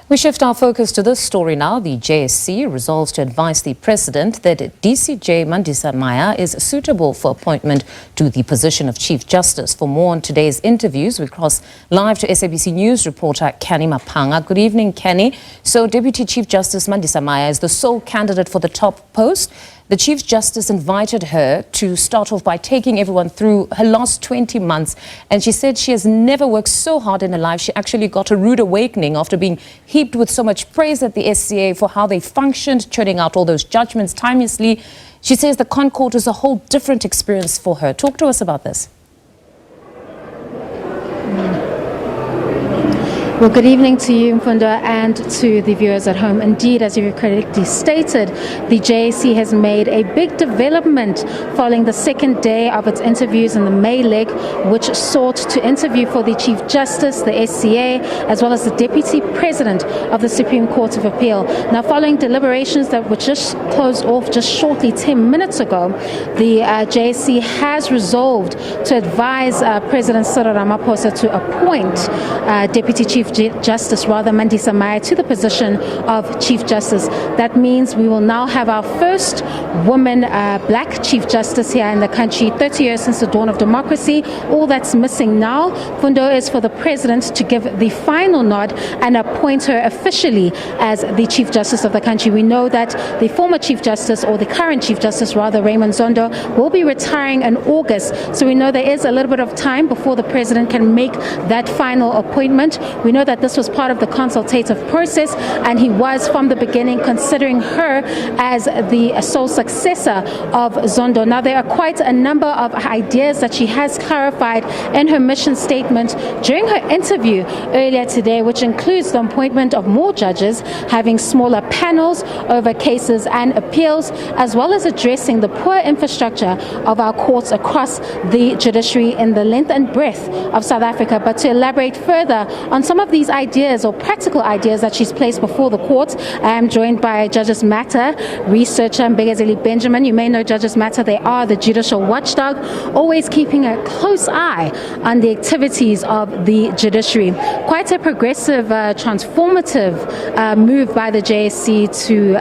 We shift our focus to this story now. The JSC resolves to advise the President that DCJ Mandisa Maya is suitable for appointment to the position of Chief Justice. For more on today's interviews, we cross live to SABC News Reporter Canny Maphanga. Good evening, Canny. So Deputy Chief Justice Mandisa Maya is the sole candidate for the top post. The Chief Justice invited her to start off by taking everyone through her last 20 months. And she said she has never worked so hard in her life. She actually got a rude awakening after being heaped with so much praise at the SCA for how they functioned, churning out all those judgments timelessly. She says the Concord is a whole different experience for her. Talk to us about this. Well, good evening to you, Mfundo, and to the viewers at home. Indeed, as you correctly stated, the JSC has made a big development following the second day of its interviews in the May leg, which sought to interview for the Chief Justice, the SCA, as well as the Deputy President of the Supreme Court of Appeal. Now, following deliberations that were just closed off just shortly 10 minutes ago, the JSC has resolved to advise President Ramaphosa to appoint Deputy Chief Justice Mandisa Maya to the position of Chief Justice. That means we will now have our first woman black Chief Justice here in the country, 30 years since the dawn of democracy. All that's missing now, Fundo, is for the President to give the final nod and appoint her officially as the Chief Justice of the country. We know that the former Chief Justice, or the current Chief Justice rather, Raymond Zondo, will be retiring in August. So we know there is a little bit of time before the President can make that final appointment. We know that this was part of the consultative process, and he was from the beginning considering her as the sole successor of Zondo. Now, there are quite a number of ideas that she has clarified in her mission statement during her interview earlier today, which includes the appointment of more judges, having smaller panels over cases and appeals, as well as addressing the poor infrastructure of our courts across the judiciary in the length and breadth of South Africa. But to elaborate further on some of these ideas or practical ideas that she's placed before the court, I am joined by Judges Matter researcher Mbegazeli Benjamin. You may know Judges Matter. They are the judicial watchdog, always keeping a close eye on the activities of the judiciary. Quite a progressive, transformative move by the JSC to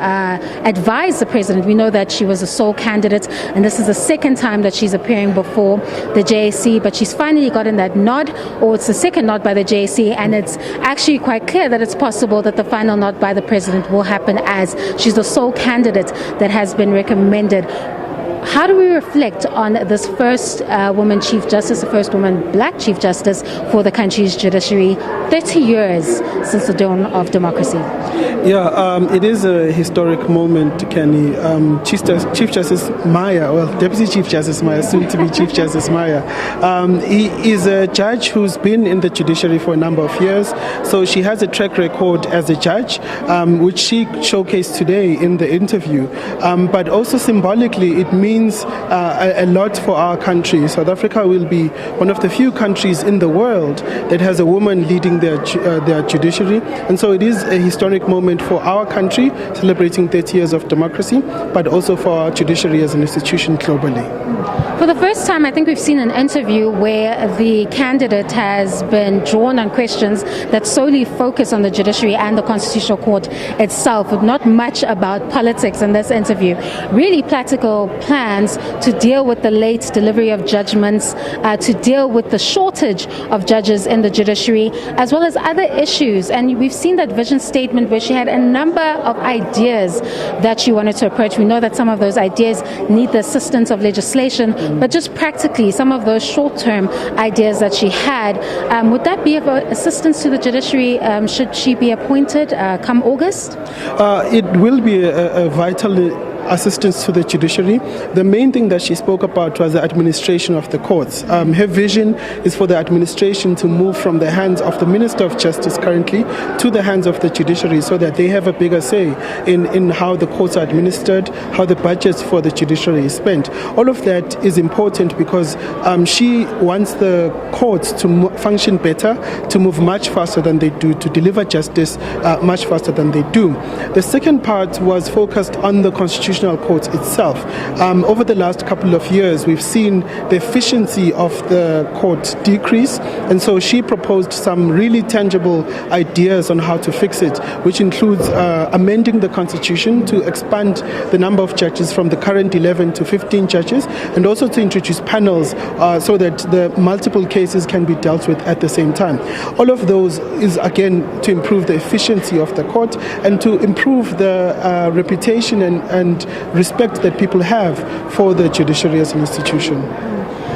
advise the President. We know that she was a sole candidate, and this is the second time that she's appearing before the JSC, but she's finally gotten that nod, or it's the second nod by the JSC, and it's actually quite clear that it's possible that the final nod by the President will happen, as she's the sole candidate that has been recommended. How do we reflect on this first woman Chief Justice, the first woman black Chief Justice for the country's judiciary, 30 years since the dawn of democracy? Yeah, it is a historic moment, Kenny. Chief Justice Maya, well, Deputy Chief Justice Maya, soon to be Chief Justice Maya, he is a judge who's been in the judiciary for a number of years, so she has a track record as a judge, which she showcased today in the interview. But also symbolically, it means a lot for our country. South Africa will be one of the few countries in the world that has a woman leading their judiciary, and so it is a historic moment for our country, celebrating 30 years of democracy, but also for our judiciary as an institution globally. For the first time, I think we've seen an interview where the candidate has been drawn on questions that solely focus on the judiciary and the Constitutional Court itself, with not much about politics in this interview. Really practical plans to deal with the late delivery of judgments, to deal with the shortage of judges in the judiciary, as well as other issues. And we've seen that vision statement where she had a number of ideas that she wanted to approach. We know that some of those ideas need the assistance of legislation, but just practically, some of those short-term ideas that she had, would that be of assistance to the judiciary should she be appointed come August? It will be a vital assistance to the judiciary. The main thing that she spoke about was the administration of the courts. Her vision is for the administration to move from the hands of the Minister of Justice currently to the hands of the judiciary, so that they have a bigger say in how the courts are administered, how the budgets for the judiciary is spent. All of that is important because she wants the courts to function better, to move much faster than they do, to deliver justice much faster than they do. The second part was focused on the constitution Constitutional Court itself. Over the last couple of years, we've seen the efficiency of the court decrease, and so she proposed some really tangible ideas on how to fix it, which includes amending the Constitution to expand the number of judges from the current 11 to 15 judges, and also to introduce panels so that the multiple cases can be dealt with at the same time. All of those is, again, to improve the efficiency of the court and to improve the reputation and respect that people have for the judiciary as an institution.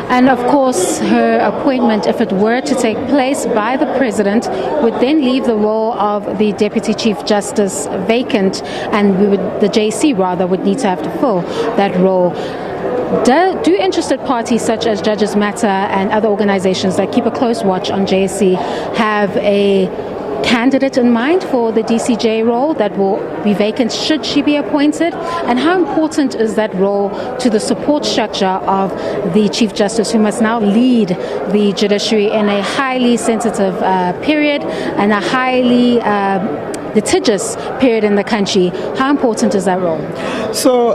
And of course, her appointment, if it were to take place by the president, would then leave the role of the Deputy Chief Justice vacant, and the JSC would need to have to fill that role. Do interested parties such as Judges Matter and other organizations that keep a close watch on JSC have a candidate in mind for the DCJ role that will be vacant should she be appointed? And how important is that role to the support structure of the Chief Justice, who must now lead the judiciary in a highly sensitive period and a highly litigious period in the country? How important is that role? So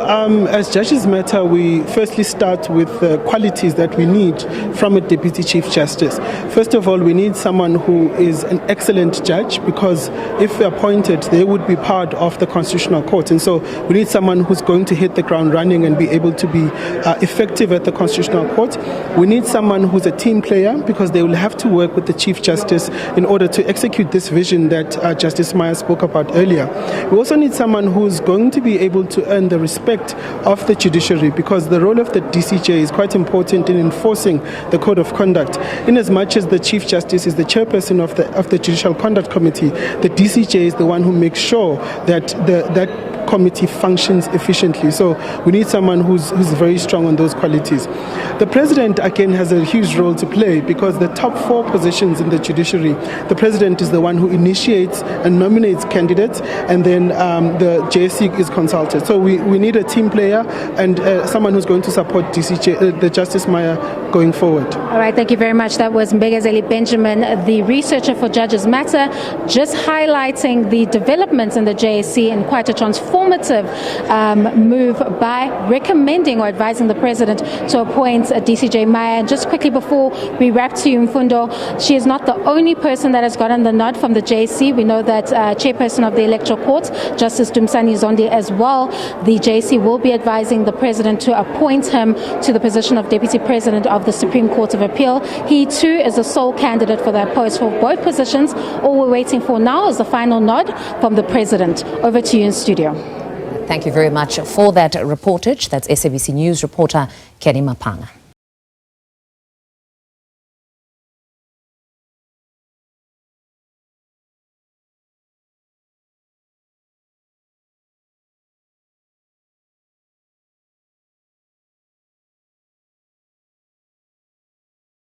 as Judges Matter, we firstly start with the qualities that we need from a Deputy Chief Justice. First of all, we need someone who is an excellent judge, because if appointed, they would be part of the Constitutional Court. And so we need someone who's going to hit the ground running and be able to be effective at the Constitutional Court. We need someone who's a team player, because they will have to work with the Chief Justice in order to execute this vision that Justice Maya spoke about earlier. We also need someone who's going to be able to earn the respect of the judiciary, because the role of the DCJ is quite important in enforcing the code of conduct. In as much as the Chief Justice is the chairperson of the Judicial Conduct Committee, the DCJ is the one who makes sure that that committee functions efficiently. So we need someone who's very strong on those qualities. The president, again, has a huge role to play, because the top 4 positions in the judiciary, the president is the one who initiates and nominates candidates, and then the JSC is consulted. So we need a team player and someone who's going to support DCJ, the Justice Maya, going forward. All right, thank you very much. That was Mbegazeli Benjamin, the researcher for Judges Matter, just highlighting the developments in the JSC in quite a transformative move by recommending or advising the president to appoint DCJ Maya. And just quickly before we wrap to you, Mfundo, she is not the only person that has gotten the nod from the JSC. We know that chairperson of the Electoral Court, Justice Dumsani Zondi, as well, the JSC will be advising the president to appoint him to the position of Deputy President of the Supreme Court of Appeal. He too is the sole candidate for that post for both positions. All we're waiting for now is the final nod from the president. Over to you in studio. Thank you very much for that reportage. That's SABC News reporter Canny Maphanga.